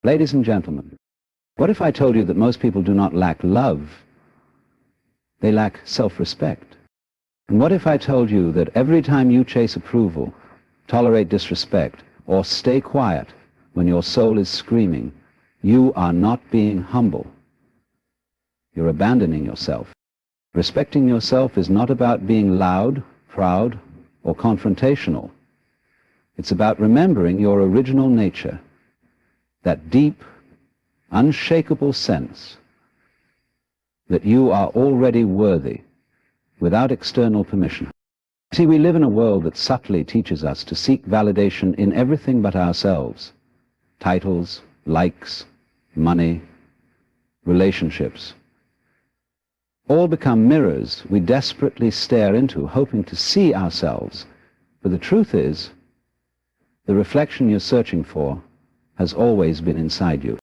Ladies and gentlemen, what if I told you that most people do not lack love, they lack self-respect? And what if I told you that every time you chase approval, tolerate disrespect, or stay quiet when your soul is screaming, you are not being humble? You're abandoning yourself. Respecting yourself is not about being loud, proud, or confrontational. It's about remembering your original nature, that deep, unshakable sense that you are already worthy without external permission. See, we live in a world that subtly teaches us to seek validation in everything but ourselves. Titles, likes, money, relationships. All become mirrors we desperately stare into, hoping to see ourselves. But the truth is, the reflection you're searching for has always been inside you.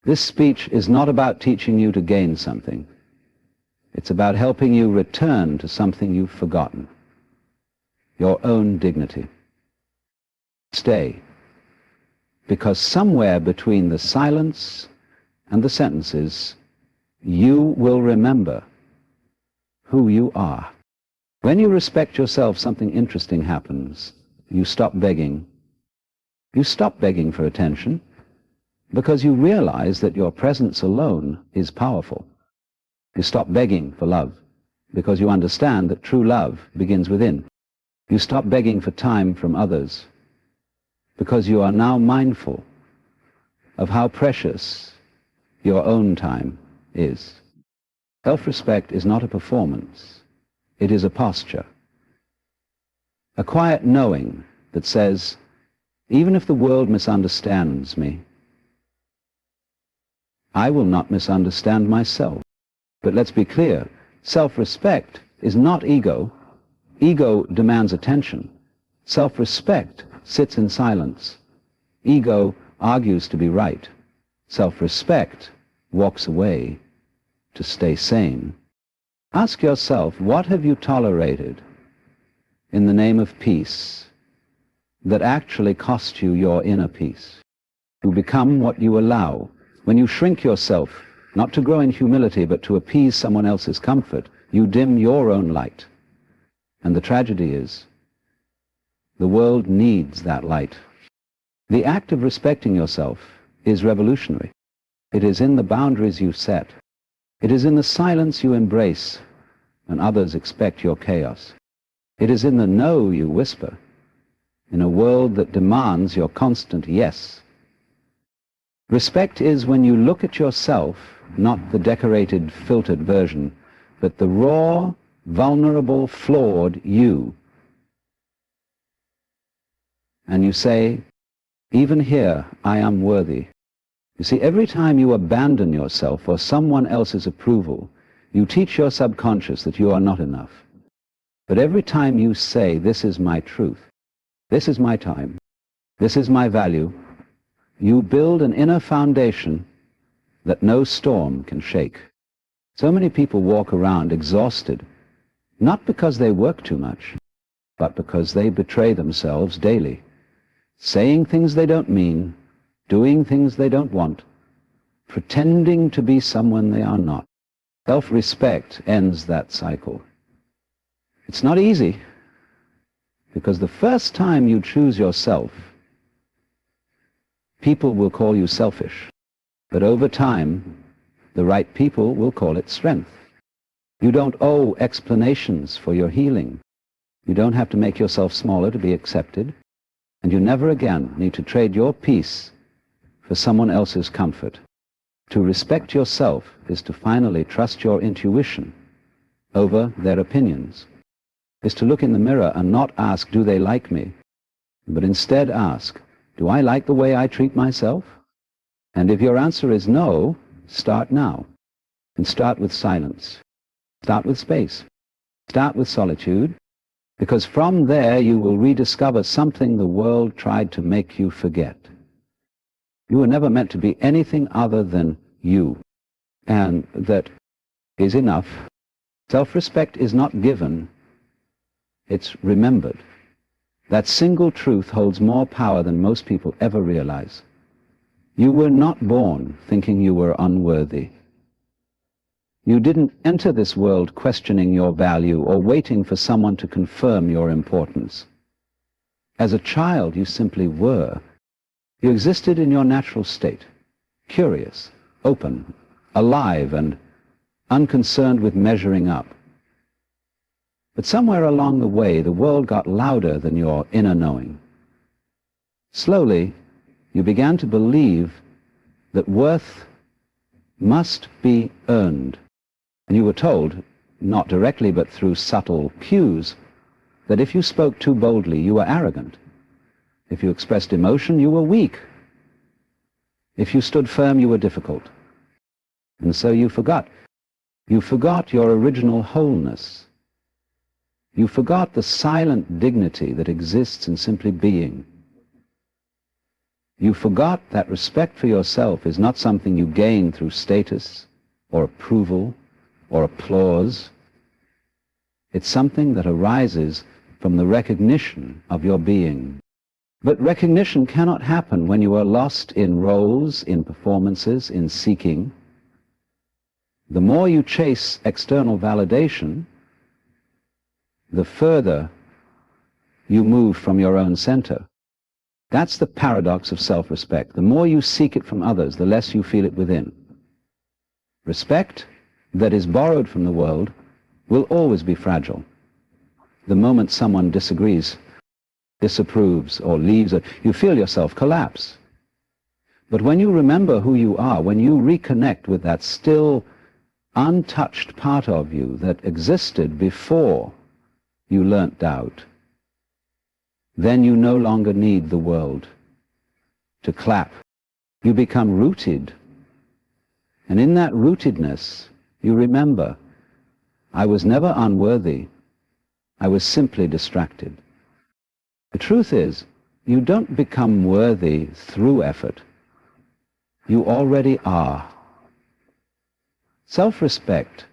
This speech is not about teaching you to gain something. It's about helping you return to something you've forgotten, your own dignity. Stay, because somewhere between the silence and the sentences, you will remember who you are. When you respect yourself, something interesting happens. You stop begging. You stop begging for attention because you realize that your presence alone is powerful. You stop begging for love because you understand that true love begins within. You stop begging for time from others because you are now mindful of how precious your own time is. Self-respect is not a performance. It is a posture. A quiet knowing that says, even if the world misunderstands me, I will not misunderstand myself. But let's be clear, self-respect is not ego. Ego demands attention. Self-respect sits in silence. Ego argues to be right. Self-respect walks away to stay sane. Ask yourself, what have you tolerated in the name of peace that actually cost you your inner peace? You become what you allow. When you shrink yourself, not to grow in humility, but to appease someone else's comfort, you dim your own light. And the tragedy is, the world needs that light. The act of respecting yourself is revolutionary. It is in the boundaries you set. It is in the silence you embrace when others expect your chaos. It is in the no you whisper in a world that demands your constant yes. Respect is when you look at yourself, not the decorated, filtered version, but the raw, vulnerable, flawed you. And you say, even here, I am worthy. You see, every time you abandon yourself for someone else's approval, you teach your subconscious that you are not enough. But every time you say, this is my truth, this is my time, this is my value, you build an inner foundation that no storm can shake. So many people walk around exhausted, not because they work too much, but because they betray themselves daily, saying things they don't mean, doing things they don't want, pretending to be someone they are not. Self-respect ends that cycle. It's not easy, because the first time you choose yourself, people will call you selfish. But over time, the right people will call it strength. You don't owe explanations for your healing. You don't have to make yourself smaller to be accepted. And you never again need to trade your peace for someone else's comfort. To respect yourself is to finally trust your intuition over their opinions. Is to look in the mirror and not ask, do they like me? But instead ask, do I like the way I treat myself? And if your answer is no, start now. And start with silence. Start with space. Start with solitude. Because from there you will rediscover something the world tried to make you forget. You were never meant to be anything other than you. And that is enough. Self-respect is not given, it's remembered. That single truth holds more power than most people ever realize. You were not born thinking you were unworthy. You didn't enter this world questioning your value or waiting for someone to confirm your importance. As a child, you simply were. You existed in your natural state, curious, open, alive, and unconcerned with measuring up. But somewhere along the way, the world got louder than your inner knowing. Slowly, you began to believe that worth must be earned. And you were told, not directly but through subtle cues, that if you spoke too boldly, you were arrogant. If you expressed emotion, you were weak. If you stood firm, you were difficult. And so you forgot. You forgot your original wholeness. You forgot the silent dignity that exists in simply being. You forgot that respect for yourself is not something you gain through status or approval or applause. It's something that arises from the recognition of your being. But recognition cannot happen when you are lost in roles, in performances, in seeking. The more you chase external validation, the further you move from your own center. That's the paradox of self-respect. The more you seek it from others, the less you feel it within. Respect that is borrowed from the world will always be fragile. The moment someone disagrees, disapproves, or leaves, you feel yourself collapse. But when you remember who you are, when you reconnect with that still, untouched part of you that existed before you learnt doubt, then you no longer need the world to clap. You become rooted. And in that rootedness, you remember, I was never unworthy. I was simply distracted. The truth is, you don't become worthy through effort. You already are. Self-respect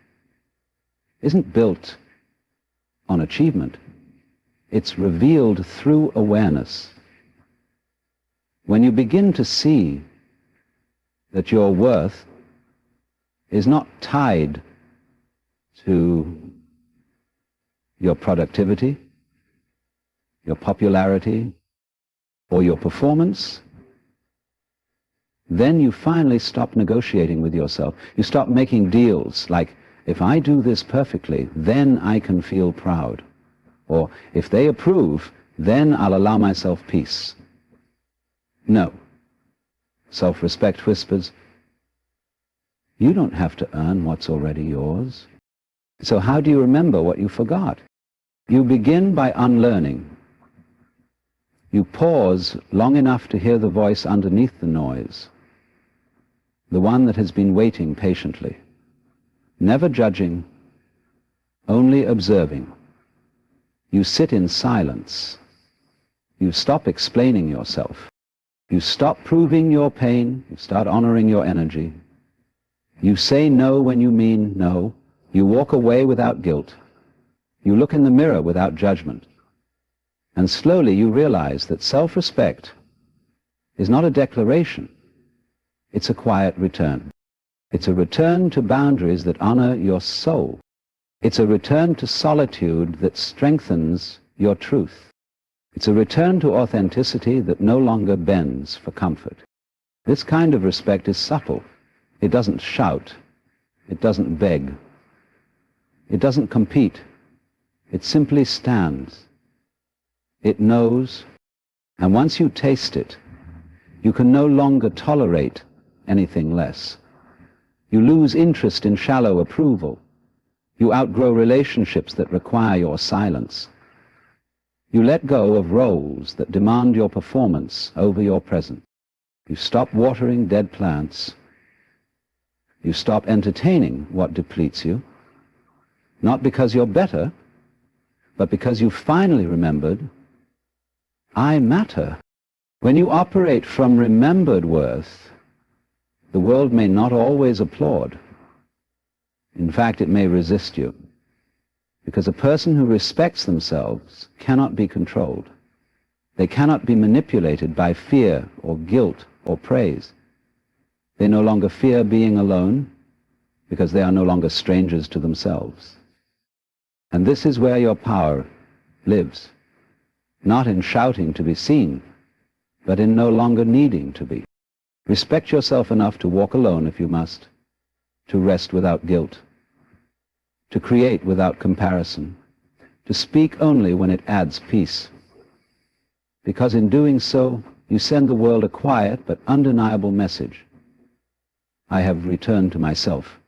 isn't built on achievement. It's revealed through awareness. When you begin to see that your worth is not tied to your productivity, your popularity, or your performance, then you finally stop negotiating with yourself. You stop making deals like, if I do this perfectly, then I can feel proud. Or, if they approve, then I'll allow myself peace. No. Self-respect whispers, you don't have to earn what's already yours. So how do you remember what you forgot? You begin by unlearning. You pause long enough to hear the voice underneath the noise, the one that has been waiting patiently, never judging, only observing. You sit in silence. You stop explaining yourself. You stop proving your pain. You start honoring your energy. You say no when you mean no. You walk away without guilt. You look in the mirror without judgment. And slowly you realize that self-respect is not a declaration. It's a quiet return. It's a return to boundaries that honor your soul. It's a return to solitude that strengthens your truth. It's a return to authenticity that no longer bends for comfort. This kind of respect is subtle. It doesn't shout. It doesn't beg. It doesn't compete. It simply stands. It knows, and once you taste it, you can no longer tolerate anything less. You lose interest in shallow approval. You outgrow relationships that require your silence. You let go of roles that demand your performance over your present. You stop watering dead plants. You stop entertaining what depletes you, not because you're better, but because you finally remembered, I matter. When you operate from remembered worth, the world may not always applaud. In fact, it may resist you, because a person who respects themselves cannot be controlled. They cannot be manipulated by fear or guilt or praise. They no longer fear being alone because they are no longer strangers to themselves. And this is where your power lives, not in shouting to be seen, but in no longer needing to be. Respect yourself enough to walk alone if you must, to rest without guilt, to create without comparison, to speak only when it adds peace. Because in doing so, you send the world a quiet but undeniable message. I have returned to myself,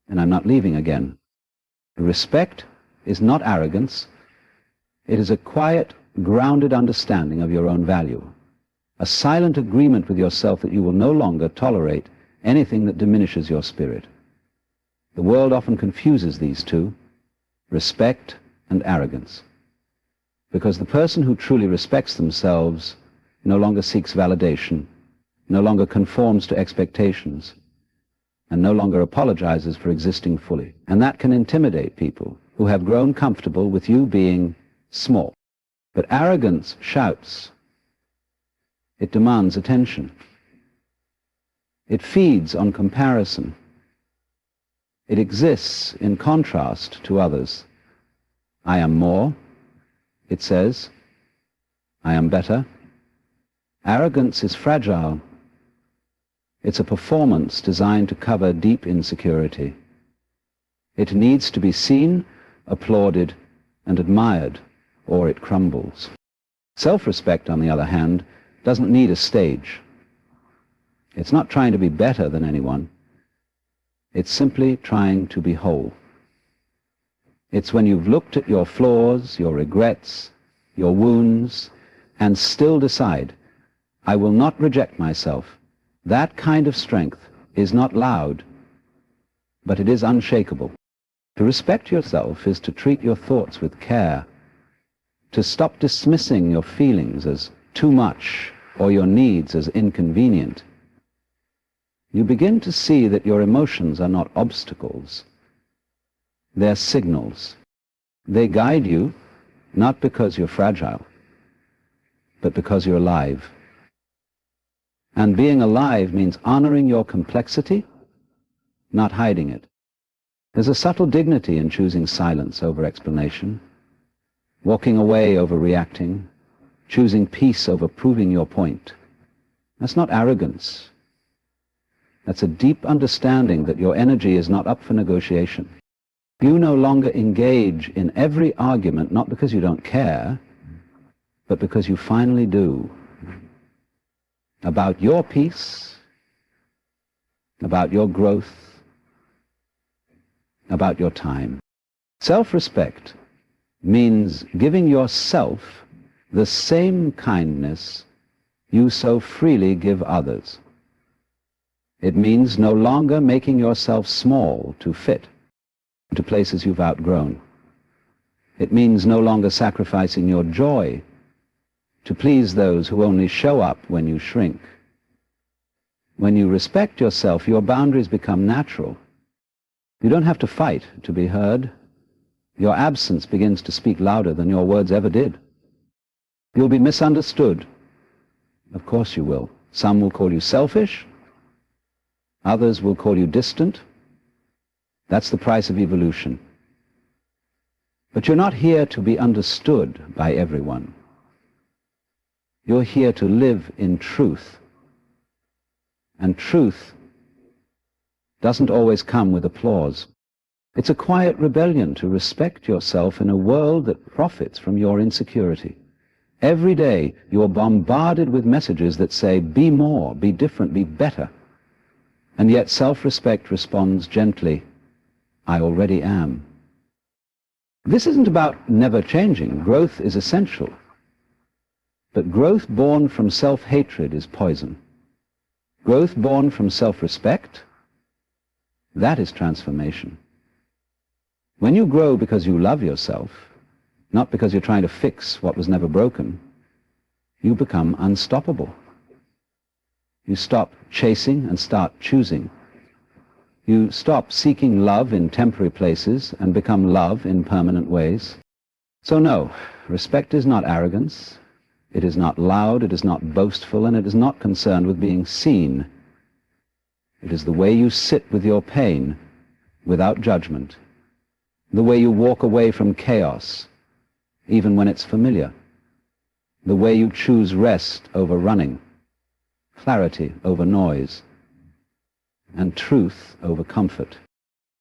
and I'm not leaving again. Respect is not arrogance. It is a quiet, grounded understanding of your own value, a silent agreement with yourself that you will no longer tolerate anything that diminishes your spirit. The world often confuses these two, respect and arrogance, because the person who truly respects themselves no longer seeks validation, no longer conforms to expectations, and no longer apologizes for existing fully. And that can intimidate people who have grown comfortable with you being small. But arrogance shouts. It demands attention. It feeds on comparison. It exists in contrast to others. I am more, it says. I am better. Arrogance is fragile. It's a performance designed to cover deep insecurity. It needs to be seen, applauded, and admired, or it crumbles. Self-respect, on the other hand, doesn't need a stage. It's not trying to be better than anyone. It's simply trying to be whole. It's when you've looked at your flaws, your regrets, your wounds, and still decide, I will not reject myself. That kind of strength is not loud, but it is unshakable. To respect yourself is to treat your thoughts with care, to stop dismissing your feelings as too much or your needs as inconvenient. You begin to see that your emotions are not obstacles. They're signals. They guide you not because you're fragile, but because you're alive. And being alive means honoring your complexity, not hiding it. There's a subtle dignity in choosing silence over explanation, walking away over reacting, choosing peace over proving your point. That's not arrogance. That's a deep understanding that your energy is not up for negotiation. You no longer engage in every argument, not because you don't care, but because you finally do. About your peace, about your growth, about your time. Self-respect means giving yourself the same kindness you so freely give others. It means no longer making yourself small to fit into places you've outgrown. It means no longer sacrificing your joy to please those who only show up when you shrink. When you respect yourself, your boundaries become natural. You don't have to fight to be heard. Your absence begins to speak louder than your words ever did. You'll be misunderstood. Of course you will. Some will call you selfish. Others will call you distant. That's the price of evolution. But you're not here to be understood by everyone. You're here to live in truth. And truth doesn't always come with applause. It's a quiet rebellion to respect yourself in a world that profits from your insecurity. Every day you're bombarded with messages that say, be more, be different, be better. And yet self-respect responds gently, I already am. This isn't about never changing. Growth is essential. But growth born from self-hatred is poison. Growth born from self-respect, that is transformation. When you grow because you love yourself, not because you're trying to fix what was never broken, you become unstoppable. You stop chasing and start choosing. You stop seeking love in temporary places and become love in permanent ways. So no, respect is not arrogance. It is not loud, it is not boastful, and it is not concerned with being seen. It is the way you sit with your pain without judgment, the way you walk away from chaos, even when it's familiar, the way you choose rest over running, clarity over noise, and truth over comfort.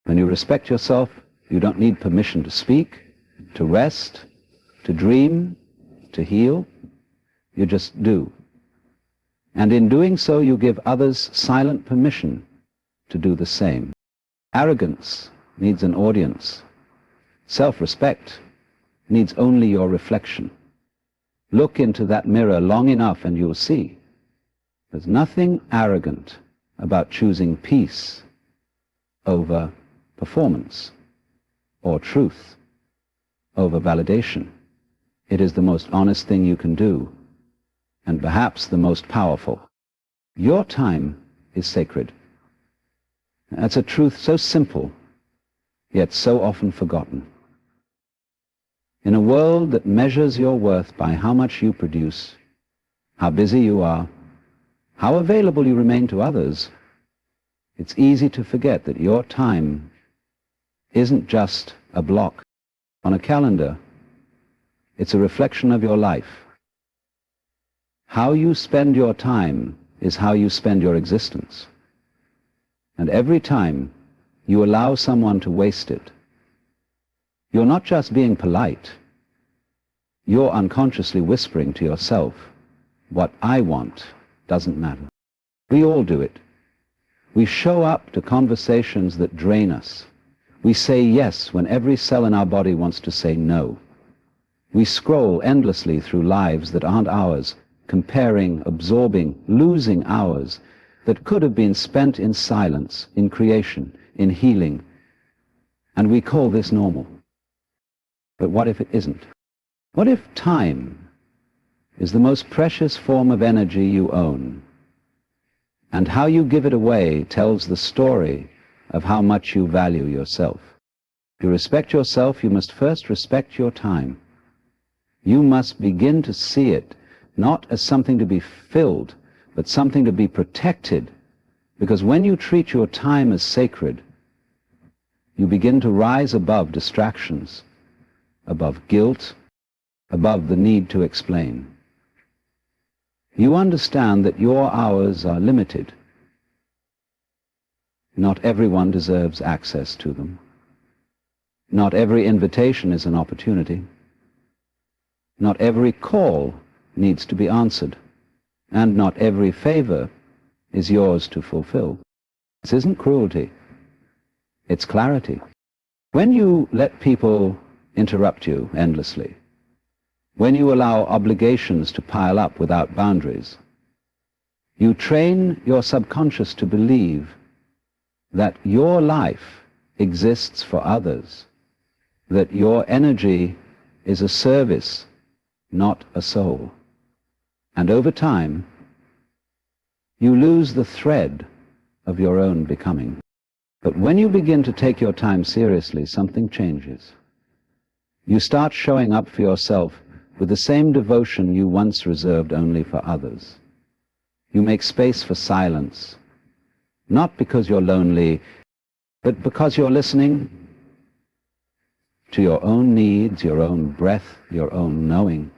When you respect yourself, you don't need permission to speak, to rest, to dream, to heal. You just do. And in doing so, you give others silent permission to do the same. Arrogance needs an audience. Self-respect needs only your reflection. Look into that mirror long enough and you'll see there's nothing arrogant about choosing peace over performance, or truth over validation. It is the most honest thing you can do, and perhaps the most powerful. Your time is sacred. That's a truth so simple, yet so often forgotten. In a world that measures your worth by how much you produce, how busy you are, how available you remain to others, it's easy to forget that your time isn't just a block on a calendar. It's a reflection of your life. How you spend your time is how you spend your existence. And every time you allow someone to waste it, you're not just being polite. You're unconsciously whispering to yourself, what I want doesn't matter. We all do it. We show up to conversations that drain us. We say yes when every cell in our body wants to say no. We scroll endlessly through lives that aren't ours, comparing, absorbing, losing hours that could have been spent in silence, in creation, in healing. And we call this normal. But what if it isn't? What if time is the most precious form of energy you own, and how you give it away tells the story of how much you value yourself? To respect yourself, you must first respect your time. You must begin to see it not as something to be filled, but something to be protected, because when you treat your time as sacred, you begin to rise above distractions, above guilt, above the need to explain. You understand that your hours are limited. Not everyone deserves access to them. Not every invitation is an opportunity. Not every call needs to be answered, and not every favor is yours to fulfill. This isn't cruelty. It's clarity. When you let people interrupt you endlessly, when you allow obligations to pile up without boundaries, you train your subconscious to believe that your life exists for others, that your energy is a service, not a soul. And over time, you lose the thread of your own becoming. But when you begin to take your time seriously, something changes. You start showing up for yourself with the same devotion you once reserved only for others. You make space for silence, not because you're lonely, but because you're listening to your own needs, your own breath, your own knowing.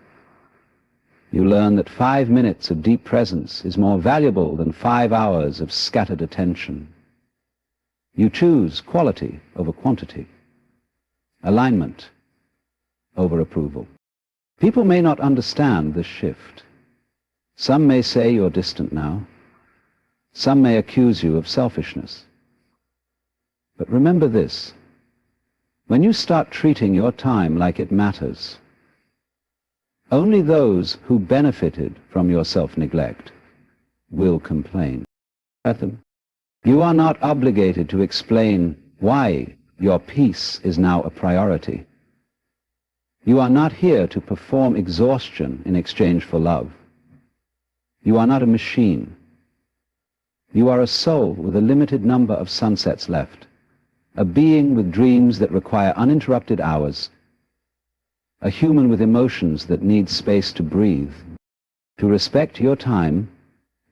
You learn that 5 minutes of deep presence is more valuable than 5 hours of scattered attention. You choose quality over quantity, alignment over approval. People may not understand this shift. Some may say you're distant now. Some may accuse you of selfishness. But remember this: when you start treating your time like it matters, only those who benefited from your self-neglect will complain. You are not obligated to explain why your peace is now a priority. You are not here to perform exhaustion in exchange for love. You are not a machine. You are a soul with a limited number of sunsets left, a being with dreams that require uninterrupted hours, a human with emotions that need space to breathe. To respect your time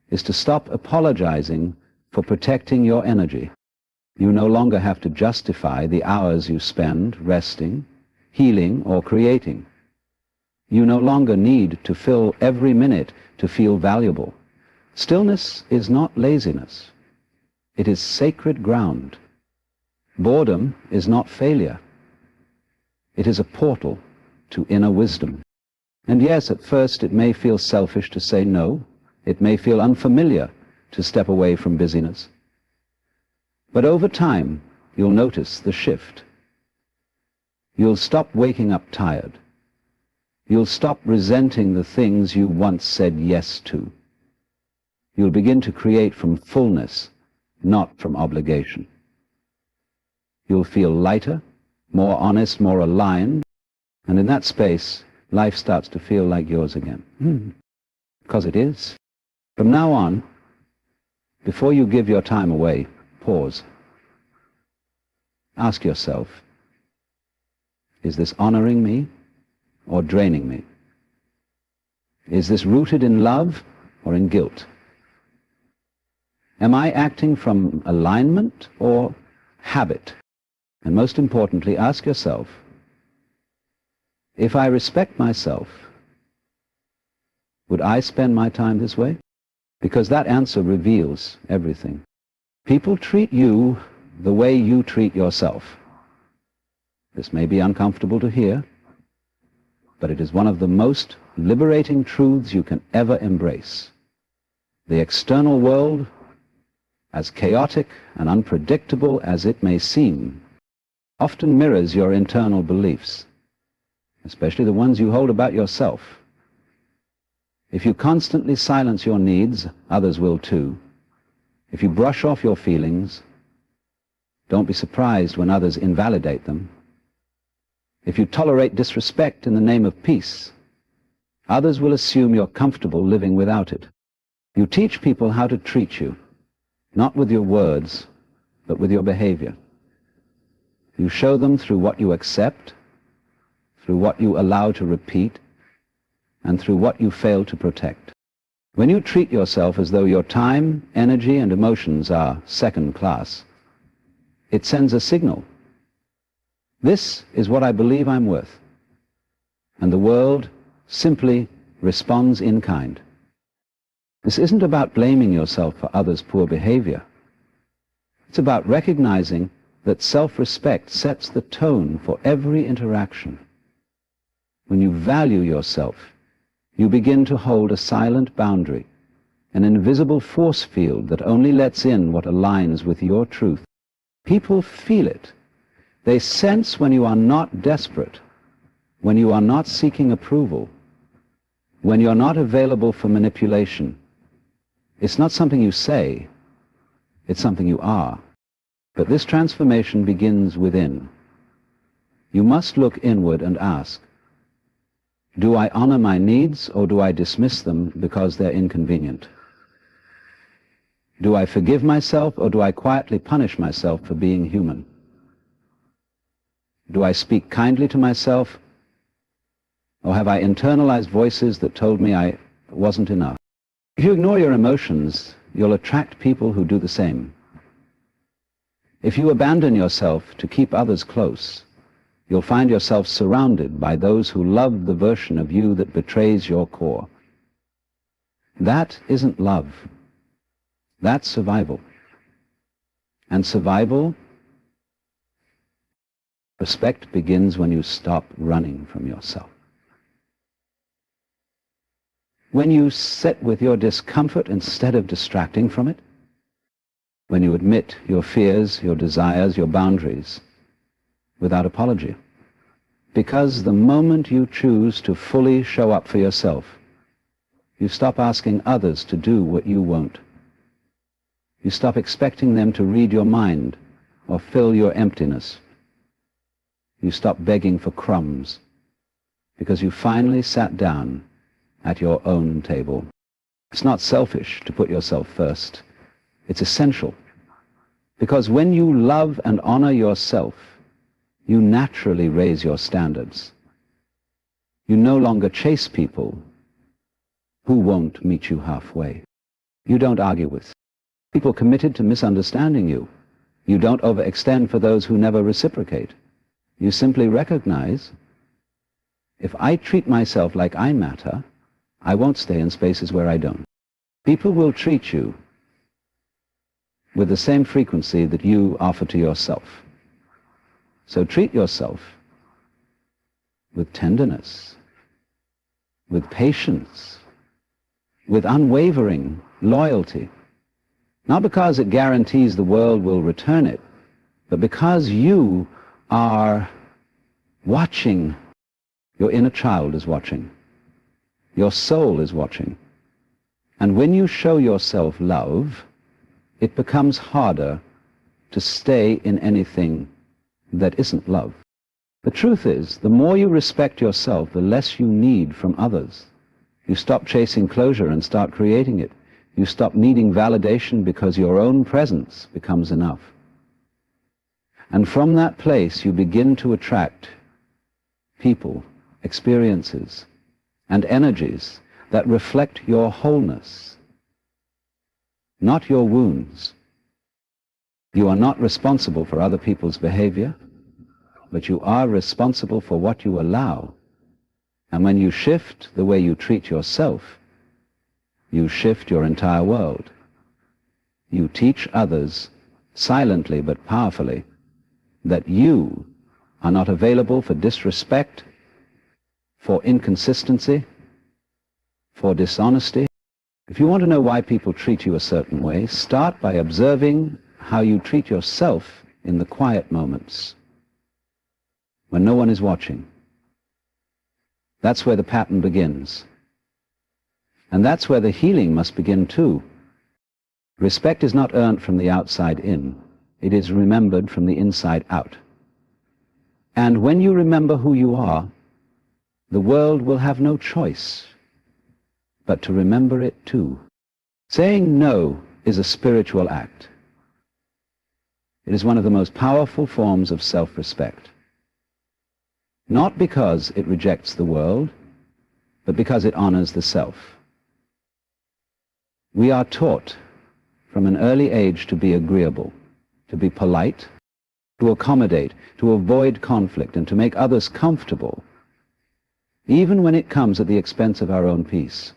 is to stop apologizing for protecting your energy. You no longer have to justify the hours you spend resting, healing, or creating. You no longer need to fill every minute to feel valuable. Stillness is not laziness. It is sacred ground. Boredom is not failure. It is a portal to inner wisdom. And yes, at first it may feel selfish to say no. It may feel unfamiliar to step away from busyness. But over time, you'll notice the shift. You'll stop waking up tired. You'll stop resenting the things you once said yes to. You'll begin to create from fullness, not from obligation. You'll feel lighter, more honest, more aligned, and in that space, life starts to feel like yours again. Because it is. From now on, before you give your time away, pause. Ask yourself, is this honoring me or draining me? Is this rooted in love or in guilt? Am I acting from alignment or habit? And most importantly, ask yourself, if I respect myself, would I spend my time this way? Because that answer reveals everything. People treat you the way you treat yourself. This may be uncomfortable to hear, but it is one of the most liberating truths you can ever embrace. The external world, as chaotic and unpredictable as it may seem, often mirrors your internal beliefs, especially the ones you hold about yourself. If you constantly silence your needs, others will too. If you brush off your feelings, don't be surprised when others invalidate them. If you tolerate disrespect in the name of peace, others will assume you're comfortable living without it. You teach people how to treat you, not with your words, but with your behavior. You show them through what you accept, through what you allow to repeat, and through what you fail to protect. When you treat yourself as though your time, energy, and emotions are second class, it sends a signal. This is what I believe I'm worth. And the world simply responds in kind. This isn't about blaming yourself for others' poor behavior. It's about recognizing that self-respect sets the tone for every interaction. When you value yourself, you begin to hold a silent boundary, an invisible force field that only lets in what aligns with your truth. People feel it. They sense when you are not desperate, when you are not seeking approval, when you're not available for manipulation. It's not something you say, it's something you are. But this transformation begins within. You must look inward and ask, do I honor my needs or do I dismiss them because they're inconvenient? Do I forgive myself or do I quietly punish myself for being human? Do I speak kindly to myself or have I internalized voices that told me I wasn't enough? If you ignore your emotions, you'll attract people who do the same. If you abandon yourself to keep others close, you'll find yourself surrounded by those who love the version of you that betrays your core. That isn't love. That's survival. And survival, respect begins when you stop running from yourself. When you sit with your discomfort instead of distracting from it, when you admit your fears, your desires, your boundaries, without apology. Because the moment you choose to fully show up for yourself, you stop asking others to do what you won't. You stop expecting them to read your mind or fill your emptiness. You stop begging for crumbs because you finally sat down at your own table. It's not selfish to put yourself first. It's essential. Because when you love and honor yourself, you naturally raise your standards. You no longer chase people who won't meet you halfway. You don't argue with. people committed to misunderstanding you. You don't overextend for those who never reciprocate. You simply recognize, if I treat myself like I matter, I won't stay in spaces where I don't. People will treat you with the same frequency that you offer to yourself. So treat yourself with tenderness, with patience, with unwavering loyalty. Not because it guarantees the world will return it, but because you are watching. Your inner child is watching. Your soul is watching. And when you show yourself love, it becomes harder to stay in anything that isn't love. The truth is, the more you respect yourself, the less you need from others. You stop chasing closure and start creating it. You stop needing validation because your own presence becomes enough. And from that place, you begin to attract people, experiences, and energies that reflect your wholeness, not your wounds. You are not responsible for other people's behavior, but you are responsible for what you allow. And when you shift the way you treat yourself, you shift your entire world. You teach others, silently but powerfully, that you are not available for disrespect, for inconsistency, for dishonesty. If you want to know why people treat you a certain way, start by observing how you treat yourself in the quiet moments, when no one is watching. That's where the pattern begins. And that's where the healing must begin too. Respect is not earned from the outside in. It is remembered from the inside out. And when you remember who you are, the world will have no choice but to remember it too. Saying no is a spiritual act. It is one of the most powerful forms of self-respect. Not because it rejects the world, but because it honors the self. We are taught from an early age to be agreeable, to be polite, to accommodate, to avoid conflict, and to make others comfortable, even when it comes at the expense of our own peace.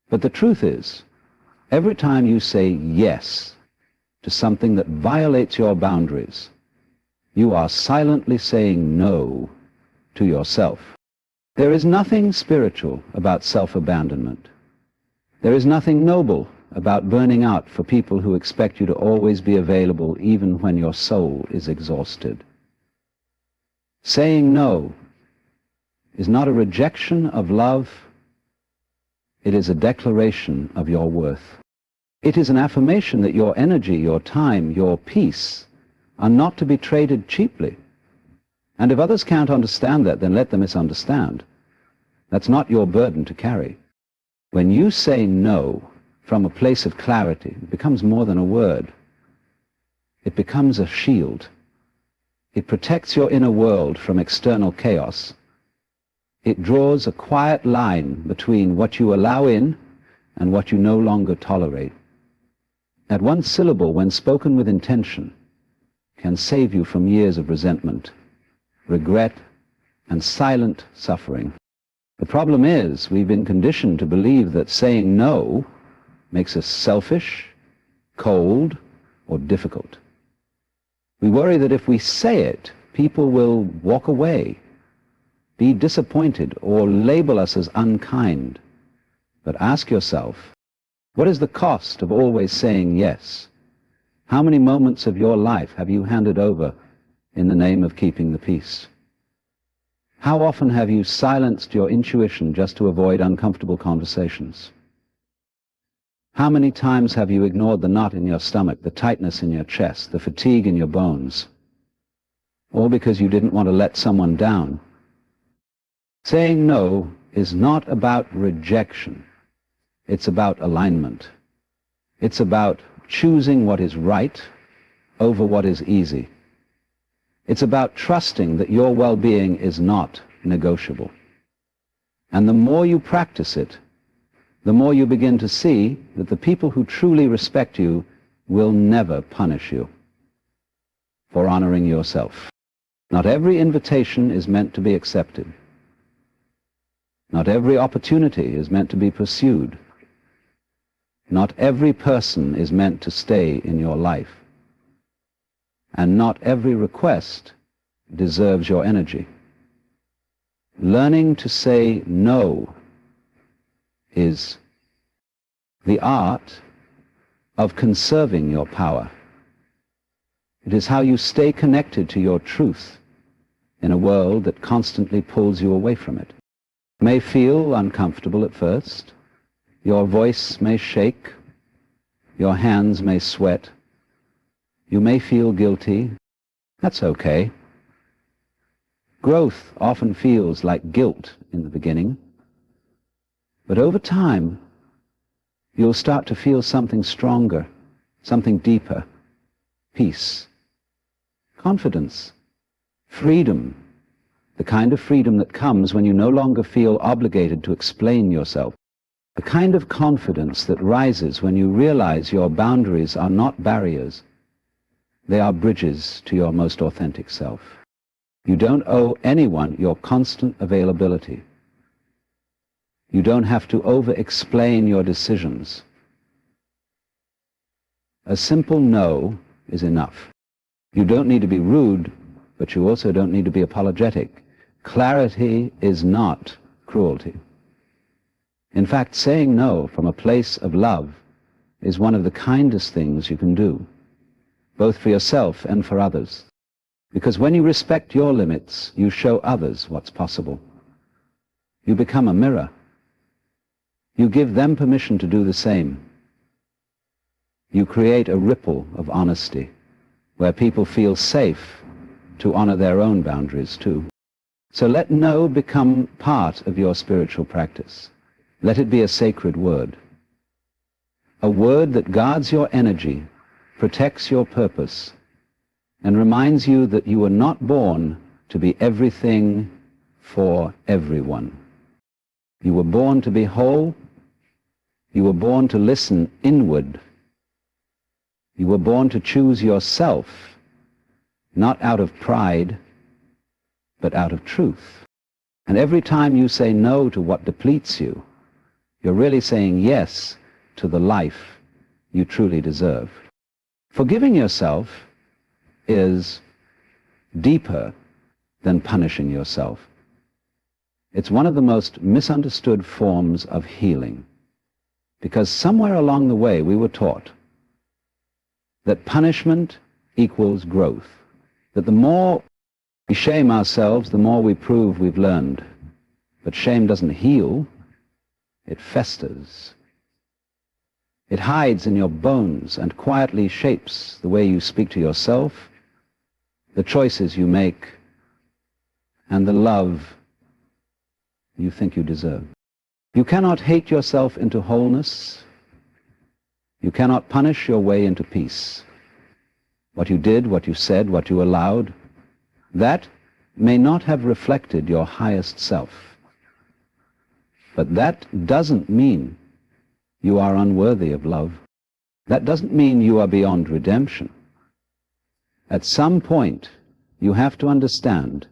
But the truth is, every time you say yes to something that violates your boundaries, you are silently saying no to yourself. There is nothing spiritual about self-abandonment. There is nothing noble about burning out for people who expect you to always be available even when your soul is exhausted. Saying no is not a rejection of love. It is a declaration of your worth. It is an affirmation that your energy, your time, your peace are not to be traded cheaply. And if others can't understand that, then let them misunderstand. That's not your burden to carry. When you say no from a place of clarity, it becomes more than a word. It becomes a shield. It protects your inner world from external chaos. It draws a quiet line between what you allow in and what you no longer tolerate. That one syllable, when spoken with intention, can save you from years of resentment, regret, and silent suffering. The problem is, we've been conditioned to believe that saying no makes us selfish, cold, or difficult. We worry that if we say it, people will walk away, be disappointed, or label us as unkind. But ask yourself, what is the cost of always saying yes? How many moments of your life have you handed over in the name of keeping the peace? How often have you silenced your intuition just to avoid uncomfortable conversations? How many times have you ignored the knot in your stomach, the tightness in your chest, the fatigue in your bones? All because you didn't want to let someone down. Saying no is not about rejection. It's about alignment. It's about choosing what is right over what is easy. It's about trusting that your well-being is not negotiable. And the more you practice it, the more you begin to see that the people who truly respect you will never punish you for honoring yourself. Not every invitation is meant to be accepted. Not every opportunity is meant to be pursued. Not every person is meant to stay in your life. And not every request deserves your energy. Learning to say no is the art of conserving your power. It is how you stay connected to your truth in a world that constantly pulls you away from it. You may feel uncomfortable at first. Your voice may shake. Your hands may sweat. You may feel guilty. That's okay. Growth often feels like guilt in the beginning, but over time, you'll start to feel something stronger, something deeper, peace, confidence, freedom, the kind of freedom that comes when you no longer feel obligated to explain yourself, the kind of confidence that rises when you realize your boundaries are not barriers, they are bridges to your most authentic self. You don't owe anyone your constant availability. You don't have to over-explain your decisions. A simple no is enough. You don't need to be rude, but you also don't need to be apologetic. Clarity is not cruelty. In fact, saying no from a place of love is one of the kindest things you can do, both for yourself and for others. Because when you respect your limits, you show others what's possible. You become a mirror. You give them permission to do the same. You create a ripple of honesty where people feel safe to honor their own boundaries too. So let no become part of your spiritual practice. Let it be a sacred word. A word that guards your energy, protects your purpose, and reminds you that you were not born to be everything for everyone. You were born to be whole. You were born to listen inward. You were born to choose yourself, not out of pride, but out of truth. And every time you say no to what depletes you, you're really saying yes to the life you truly deserve. Forgiving yourself is deeper than punishing yourself. It's one of the most misunderstood forms of healing, because somewhere along the way we were taught that punishment equals growth, that the more we shame ourselves, the more we prove we've learned. But shame doesn't heal, it festers. It hides in your bones and quietly shapes the way you speak to yourself, the choices you make, and the love you think you deserve. You cannot hate yourself into wholeness. You cannot punish your way into peace. What you did, what you said, what you allowed, that may not have reflected your highest self. But that doesn't mean you are unworthy of love. That doesn't mean you are beyond redemption. At some point, you have to understand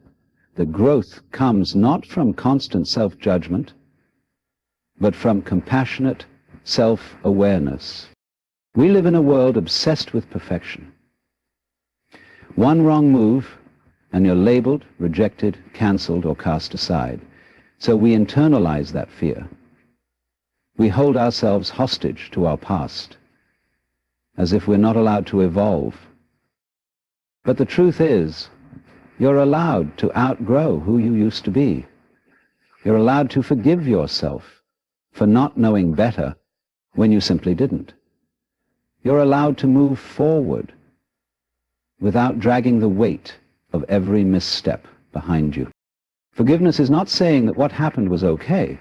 that growth comes not from constant self-judgment, but from compassionate self-awareness. We live in a world obsessed with perfection. One wrong move, and you're labeled, rejected, cancelled, or cast aside. So we internalize that fear. We hold ourselves hostage to our past, as if we're not allowed to evolve. But the truth is, you're allowed to outgrow who you used to be. You're allowed to forgive yourself for not knowing better when you simply didn't. You're allowed to move forward without dragging the weight of every misstep behind you. Forgiveness is not saying that what happened was okay.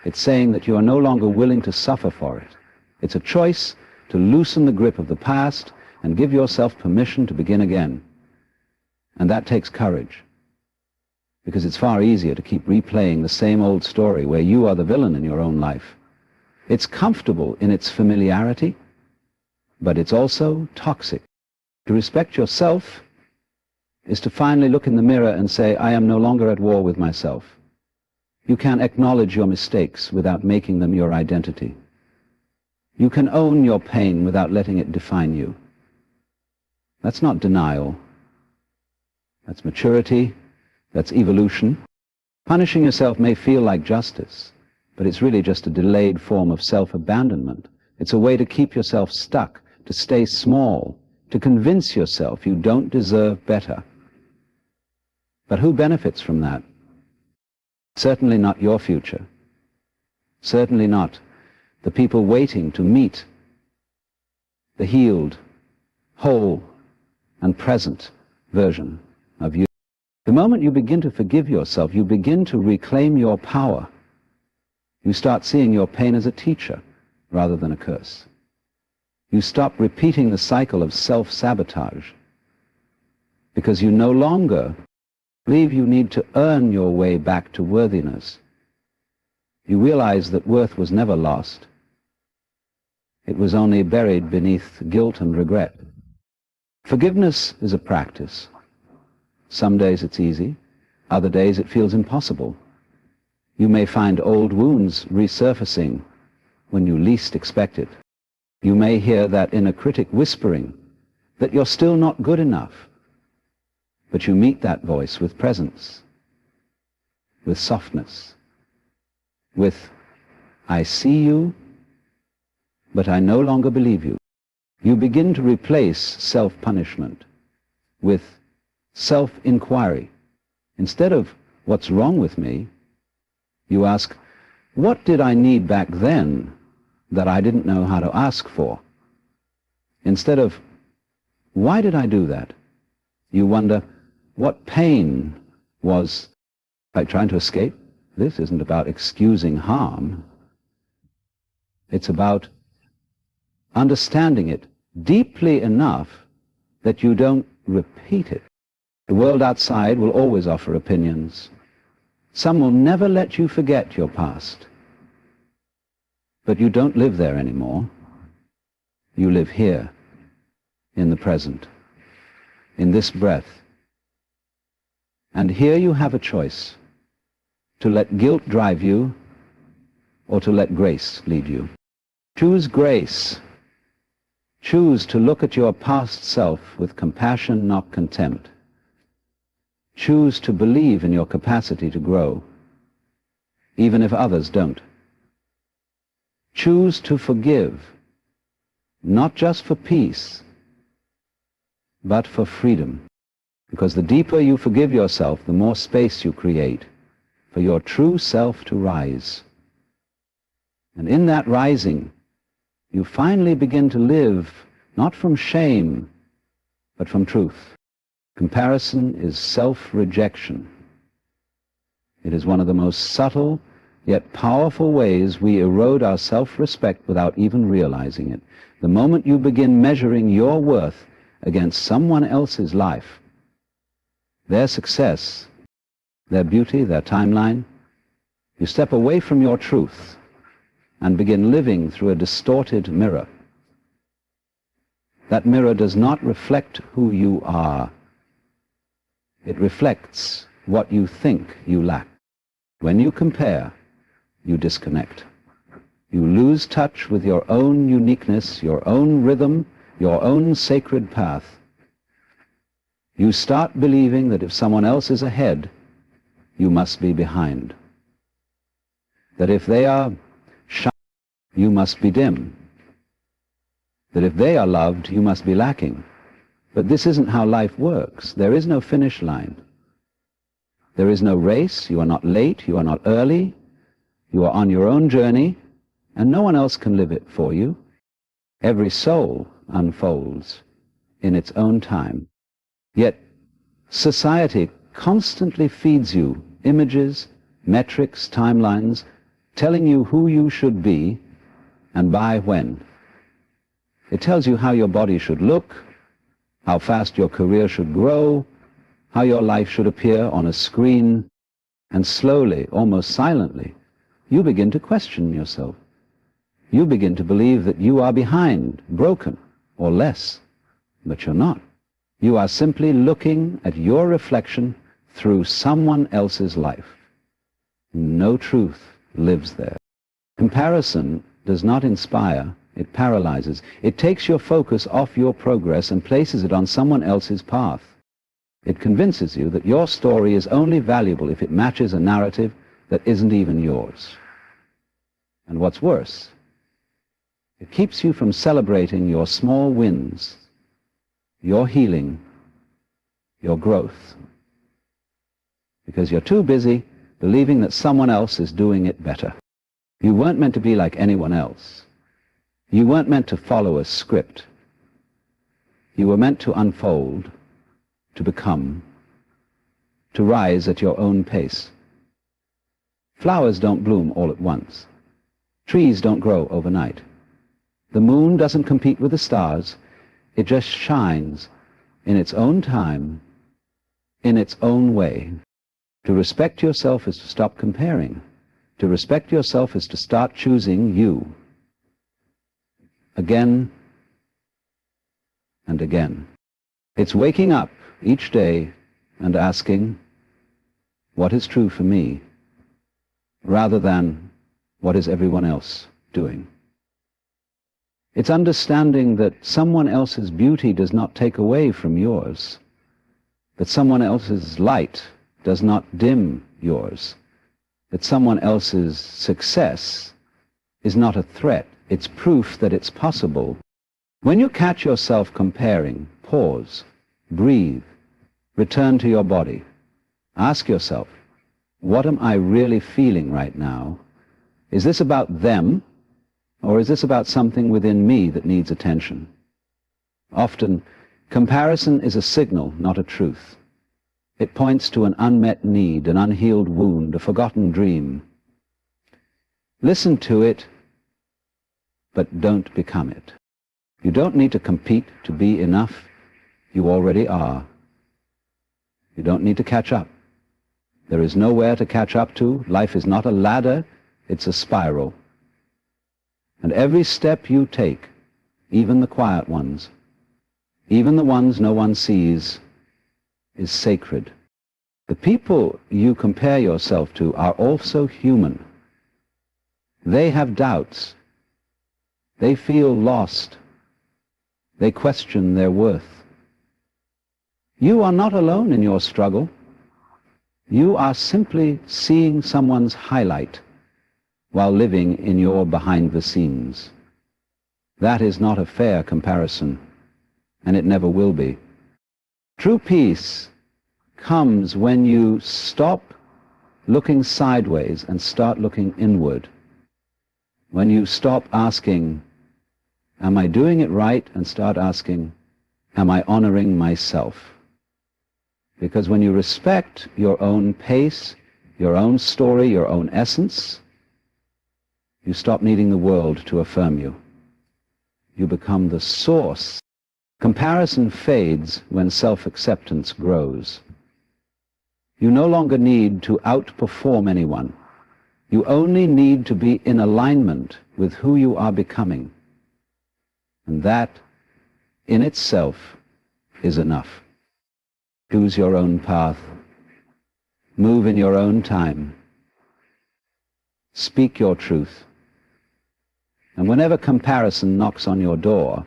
It's saying that you are no longer willing to suffer for it. It's a choice to loosen the grip of the past and give yourself permission to begin again. And that takes courage, because it's far easier to keep replaying the same old story where you are the villain in your own life. It's comfortable in its familiarity, but it's also toxic. To respect yourself is to finally look in the mirror and say, I am no longer at war with myself. You can acknowledge your mistakes without making them your identity. You can own your pain without letting it define you. That's not denial. That's maturity. That's evolution. Punishing yourself may feel like justice, but it's really just a delayed form of self-abandonment. It's a way to keep yourself stuck, to stay small, to convince yourself you don't deserve better. But who benefits from that? Certainly not your future. Certainly not the people waiting to meet the healed, whole, and present version of you. The moment you begin to forgive yourself, you begin to reclaim your power. You start seeing your pain as a teacher rather than a curse. You stop repeating the cycle of self-sabotage because you no longer believe you need to earn your way back to worthiness. You realize that worth was never lost. It was only buried beneath guilt and regret. Forgiveness is a practice. Some days it's easy, other days it feels impossible. You may find old wounds resurfacing when you least expect it. You may hear that inner critic whispering that you're still not good enough. But you meet that voice with presence, with softness, with, I see you, but I no longer believe you. You begin to replace self-punishment with self-inquiry. Instead of, what's wrong with me, you ask, what did I need back then that I didn't know how to ask for? Instead of, why did I do that? You wonder, what pain was I trying to escape? This isn't about excusing harm. It's about understanding it deeply enough that you don't repeat it. The world outside will always offer opinions. Some will never let you forget your past. But you don't live there anymore. You live here, in the present, in this breath. And here you have a choice, to let guilt drive you or to let grace lead you. Choose grace. Choose to look at your past self with compassion, not contempt. Choose to believe in your capacity to grow, even if others don't. Choose to forgive, not just for peace, but for freedom. Because the deeper you forgive yourself, the more space you create for your true self to rise. And in that rising, you finally begin to live not from shame, but from truth. Comparison is self-rejection. It is one of the most subtle yet powerful ways we erode our self-respect without even realizing it. The moment you begin measuring your worth against someone else's life, their success, their beauty, their timeline, you step away from your truth and begin living through a distorted mirror. That mirror does not reflect who you are. It reflects what you think you lack. When you compare, you disconnect. You lose touch with your own uniqueness, your own rhythm, your own sacred path. You start believing that if someone else is ahead, you must be behind. That if they are shy, you must be dim. That if they are loved, you must be lacking. But this isn't how life works. There is no finish line. There is no race. You are not late. You are not early. You are on your own journey, and no one else can live it for you. Every soul unfolds in its own time. Yet society constantly feeds you images, metrics, timelines, telling you who you should be and by when. It tells you how your body should look, how fast your career should grow, how your life should appear on a screen, and slowly, almost silently, you begin to question yourself. you begin to believe that you are behind, broken, or less. But you're not. You are simply looking at your reflection through someone else's life. No truth lives there. Comparison does not inspire, it paralyzes. It takes your focus off your progress and places it on someone else's path. It convinces you that your story is only valuable if it matches a narrative that isn't even yours. And what's worse, it keeps you from celebrating your small wins, your healing, your growth, because you're too busy believing that someone else is doing it better. You weren't meant to be like anyone else. You weren't meant to follow a script. You were meant to unfold, to become, to rise at your own pace. Flowers don't bloom all at once. Trees don't grow overnight. The moon doesn't compete with the stars. It just shines in its own time, in its own way. To respect yourself is to stop comparing. To respect yourself is to start choosing you. Again and again. It's waking up each day and asking, what is true for me, rather than what is everyone else doing. It's understanding that someone else's beauty does not take away from yours, that someone else's light does not dim yours, that someone else's success is not a threat. It's proof that it's possible. When you catch yourself comparing, pause, breathe, return to your body. Ask yourself, what am I really feeling right now? Is this about them, or is this about something within me that needs attention? Often, comparison is a signal, not a truth. It points to an unmet need, an unhealed wound, a forgotten dream. Listen to it, but don't become it. You don't need to compete to be enough. You already are. You don't need to catch up. There is nowhere to catch up to. Life is not a ladder, it's a spiral. And every step you take, even the quiet ones, even the ones no one sees, is sacred. The people you compare yourself to are also human. They have doubts. They feel lost. They question their worth. You are not alone in your struggle. You are simply seeing someone's highlight while living in your behind the scenes. That is not a fair comparison, and it never will be. True peace comes when you stop looking sideways and start looking inward. When you stop asking, am I doing it right? And start asking, am I honoring myself? Because when you respect your own pace, your own story, your own essence, you stop needing the world to affirm you. You become the source. Comparison fades when self-acceptance grows. You no longer need to outperform anyone. You only need to be in alignment with who you are becoming. And that, in itself, is enough. Choose your own path. Move in your own time. Speak your truth. And whenever comparison knocks on your door,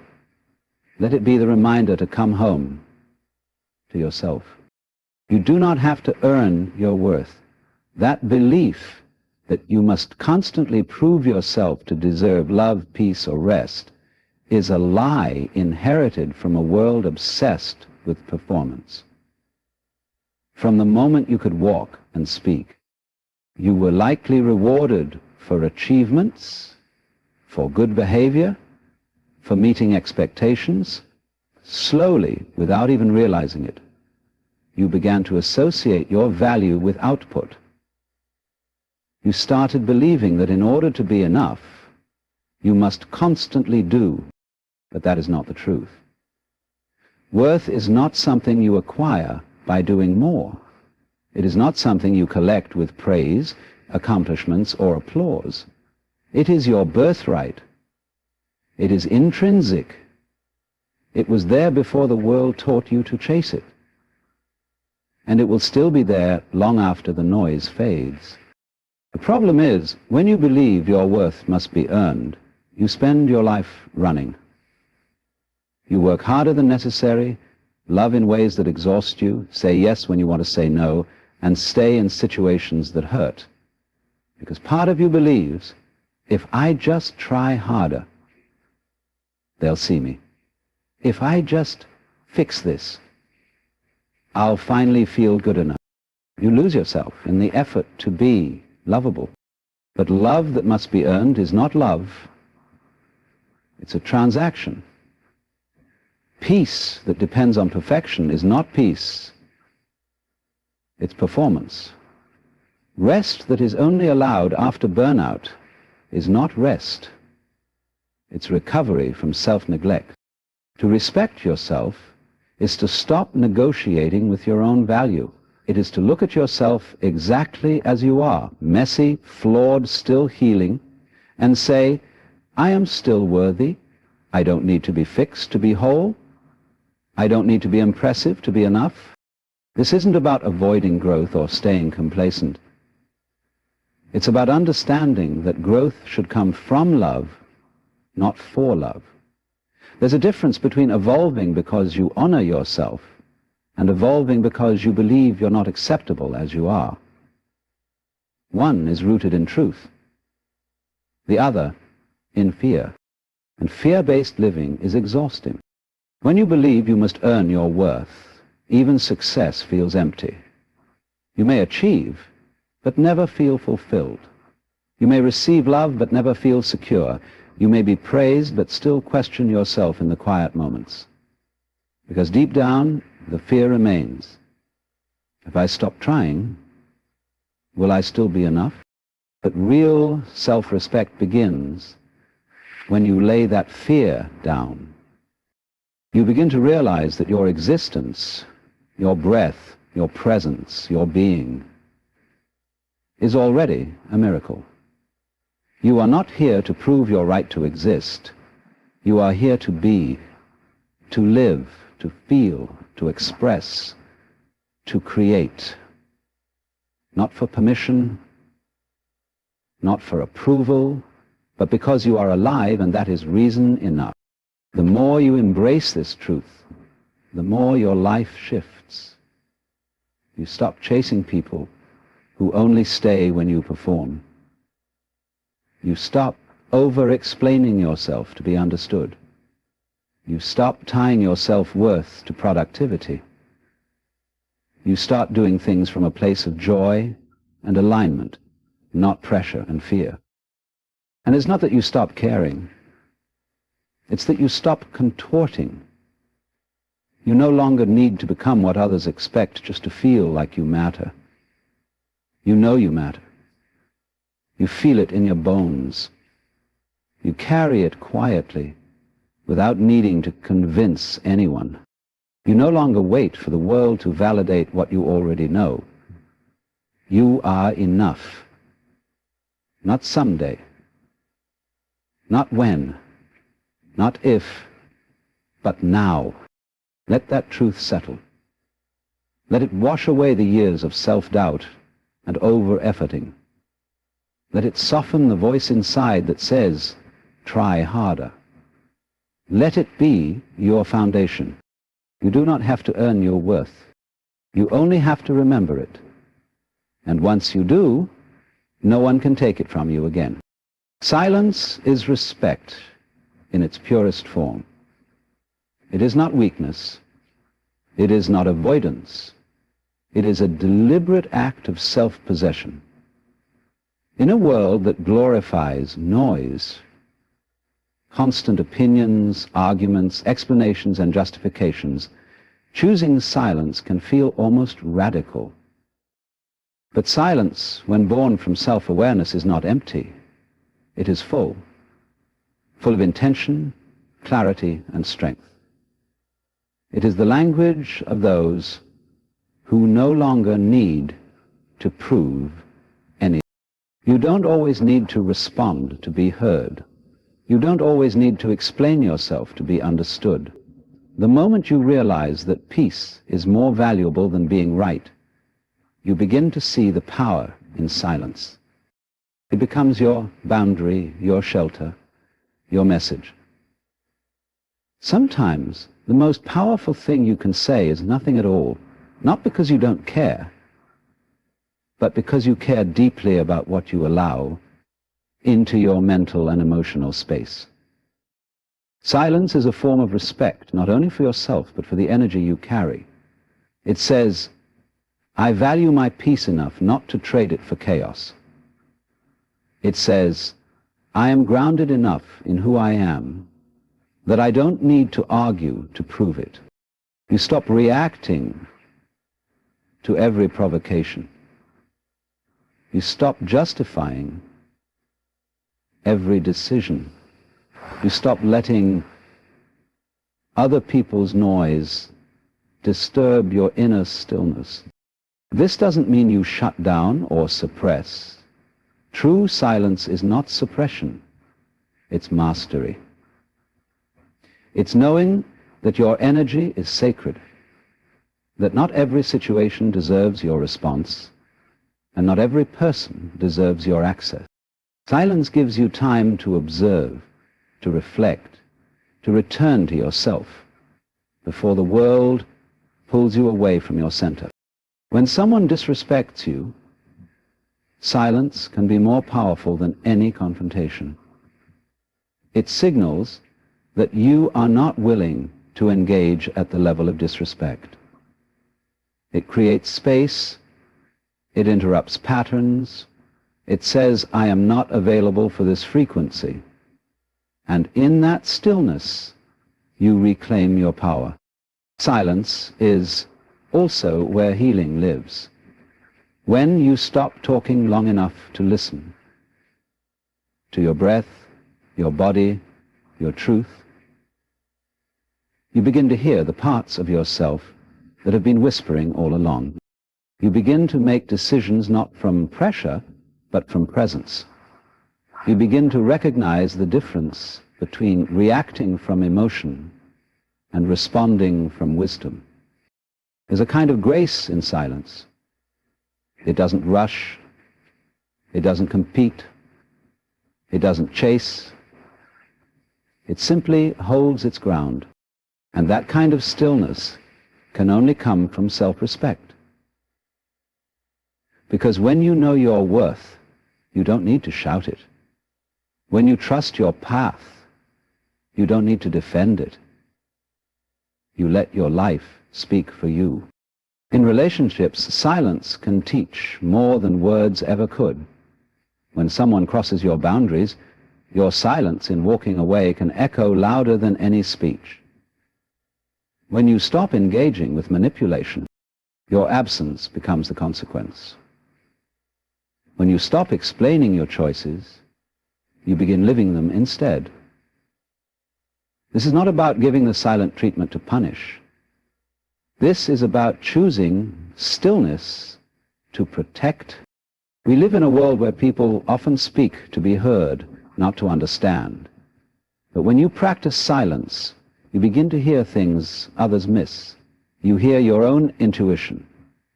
let it be the reminder to come home to yourself. You do not have to earn your worth. That belief that you must constantly prove yourself to deserve love, peace, or rest is a lie inherited from a world obsessed with performance. From the moment you could walk and speak, you were likely rewarded for achievements, for good behavior, for meeting expectations. Slowly, without even realizing it, you began to associate your value with output. You started believing that in order to be enough, you must constantly do, but that is not the truth. Worth is not something you acquire by doing more. It is not something you collect with praise, accomplishments, or applause. It is your birthright It is intrinsic. It was there before the world taught you to chase it. And it will still be there long after the noise fades. The problem is, when you believe your worth must be earned, you spend your life running. You work harder than necessary, love in ways that exhaust you, say yes when you want to say no, and stay in situations that hurt. Because part of you believes, if I just try harder, they'll see me. If I just fix this, I'll finally feel good enough. You lose yourself in the effort to be lovable. But love that must be earned is not love. It's a transaction. Peace that depends on perfection is not peace. It's performance. Rest that is only allowed after burnout is not rest. It's recovery from self-neglect. To respect yourself is to stop negotiating with your own value. It is to look at yourself exactly as you are, messy, flawed, still healing, and say, I am still worthy. I don't need to be fixed to be whole. I don't need to be impressive to be enough. This isn't about avoiding growth or staying complacent. It's about understanding that growth should come from love, not for love. There's a difference between evolving because you honor yourself and evolving because you believe you're not acceptable as you are. One is rooted in truth, the other in fear. And fear-based living is exhausting. When you believe you must earn your worth, even success feels empty. You may achieve, but never feel fulfilled. You may receive love, but never feel secure. You may be praised, but still question yourself in the quiet moments. Because deep down, the fear remains. If I stop trying, will I still be enough? But real self-respect begins when you lay that fear down. You begin to realize that your existence, your breath, your presence, your being, is already a miracle. You are not here to prove your right to exist. You are here to be, to live, to feel, to express, to create. Not for permission, not for approval, but because you are alive, and that is reason enough. The more you embrace this truth, the more your life shifts. You stop chasing people who only stay when you perform. You stop over-explaining yourself to be understood. You stop tying your self-worth to productivity. You start doing things from a place of joy and alignment, not pressure and fear. And it's not that you stop caring. It's that you stop contorting. You no longer need to become what others expect just to feel like you matter. You know you matter. You feel it in your bones. You carry it quietly, without needing to convince anyone. You no longer wait for the world to validate what you already know. You are enough. Not someday. Not when. Not if. But now. Let that truth settle. Let it wash away the years of self-doubt and over-efforting. Let it soften the voice inside that says, try harder. Let it be your foundation. You do not have to earn your worth. You only have to remember it. And once you do, no one can take it from you again. Silence is respect in its purest form. It is not weakness. It is not avoidance. It is a deliberate act of self-possession. In a world that glorifies noise, constant opinions, arguments, explanations, and justifications, choosing silence can feel almost radical. But silence, when born from self-awareness, is not empty. It is full of intention, clarity, and strength. It is the language of those who no longer need to prove anything. You don't always need to respond to be heard. You don't always need to explain yourself to be understood. The moment you realize that peace is more valuable than being right, you begin to see the power in silence. It becomes your boundary, your shelter, your message. Sometimes the most powerful thing you can say is nothing at all, not because you don't care, but because you care deeply about what you allow into your mental and emotional space. Silence is a form of respect, not only for yourself, but for the energy you carry. It says, I value my peace enough not to trade it for chaos. It says, I am grounded enough in who I am that I don't need to argue to prove it. You stop reacting to every provocation. You stop justifying every decision. You stop letting other people's noise disturb your inner stillness. This doesn't mean you shut down or suppress. True silence is not suppression. It's mastery. It's knowing that your energy is sacred, that not every situation deserves your response, and not every person deserves your access. Silence gives you time to observe, to reflect, to return to yourself before the world pulls you away from your center. When someone disrespects you, silence can be more powerful than any confrontation. It signals that you are not willing to engage at the level of disrespect. It creates space, it interrupts patterns, it says, I am not available for this frequency. And in that stillness, you reclaim your power. Silence is also where healing lives. When you stop talking long enough to listen to your breath, your body, your truth, you begin to hear the parts of yourself that have been whispering all along. You begin to make decisions not from pressure, but from presence. You begin to recognize the difference between reacting from emotion and responding from wisdom. There's a kind of grace in silence. It doesn't rush. It doesn't compete. It doesn't chase. It simply holds its ground. And that kind of stillness can only come from self-respect. Because when you know your worth, you don't need to shout it. When you trust your path, you don't need to defend it. You let your life speak for you. In relationships, silence can teach more than words ever could. When someone crosses your boundaries, your silence in walking away can echo louder than any speech. When you stop engaging with manipulation, your absence becomes the consequence. When you stop explaining your choices, you begin living them instead. This is not about giving the silent treatment to punish. This is about choosing stillness to protect. We live in a world where people often speak to be heard, not to understand. But when you practice silence, you begin to hear things others miss. You hear your own intuition.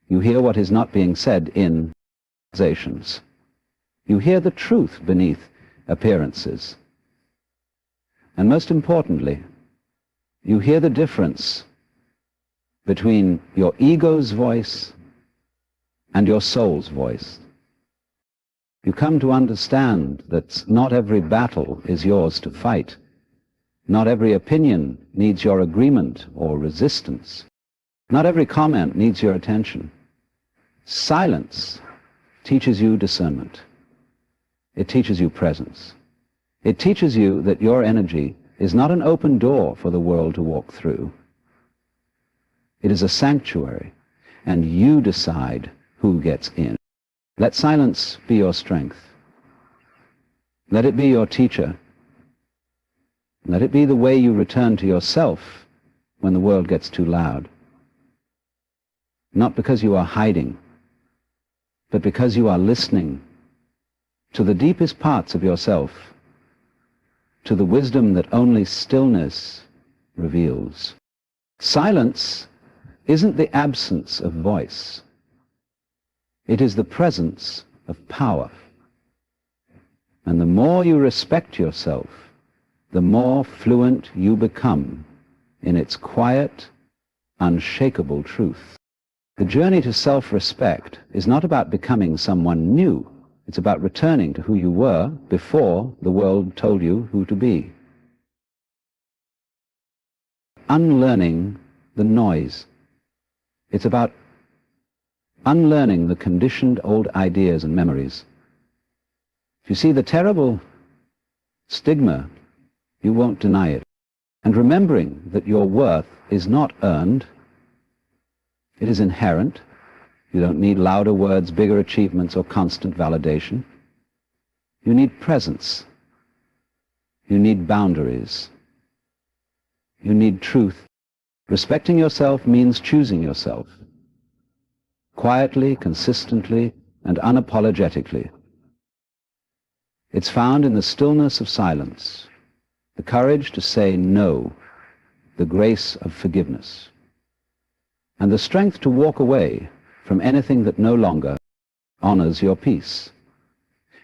You hear what is not being said in accusations. You hear the truth beneath appearances. And most importantly, you hear the difference between your ego's voice and your soul's voice. You come to understand that not every battle is yours to fight. Not every opinion needs your agreement or resistance. Not every comment needs your attention. Silence teaches you discernment. It teaches you presence. It teaches you that your energy is not an open door for the world to walk through. It is a sanctuary, and you decide who gets in. Let silence be your strength. Let it be your teacher. Let it be the way you return to yourself when the world gets too loud. Not because you are hiding, but because you are listening to the deepest parts of yourself, to the wisdom that only stillness reveals. Silence isn't the absence of voice. It is the presence of power. And the more you respect yourself, the more fluent you become in its quiet, unshakable truth. The journey to self-respect is not about becoming someone new. It's about returning to who you were before the world told you who to be. Unlearning the noise. It's about unlearning the conditioned old ideas and memories. If you see the terrible stigma, you won't deny it. And remembering that your worth is not earned, it is inherent. You don't need louder words, bigger achievements, or constant validation. You need presence. You need boundaries. You need truth. Respecting yourself means choosing yourself. Quietly, consistently, and unapologetically. It's found in the stillness of silence, the courage to say no, the grace of forgiveness, and the strength to walk away from anything that no longer honors your peace.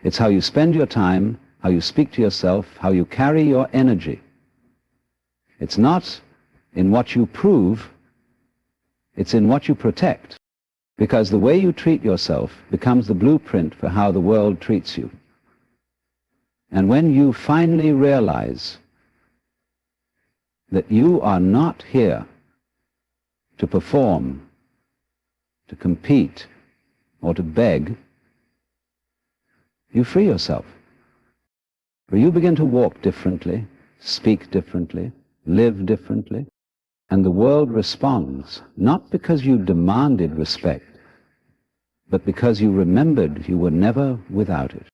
It's how you spend your time, how you speak to yourself, how you carry your energy. It's not in what you prove, it's in what you protect, because the way you treat yourself becomes the blueprint for how the world treats you. And when you finally realize that you are not here to perform, to compete, or to beg, you free yourself. For you begin to walk differently, speak differently, live differently, and the world responds, not because you demanded respect, but because you remembered you were never without it.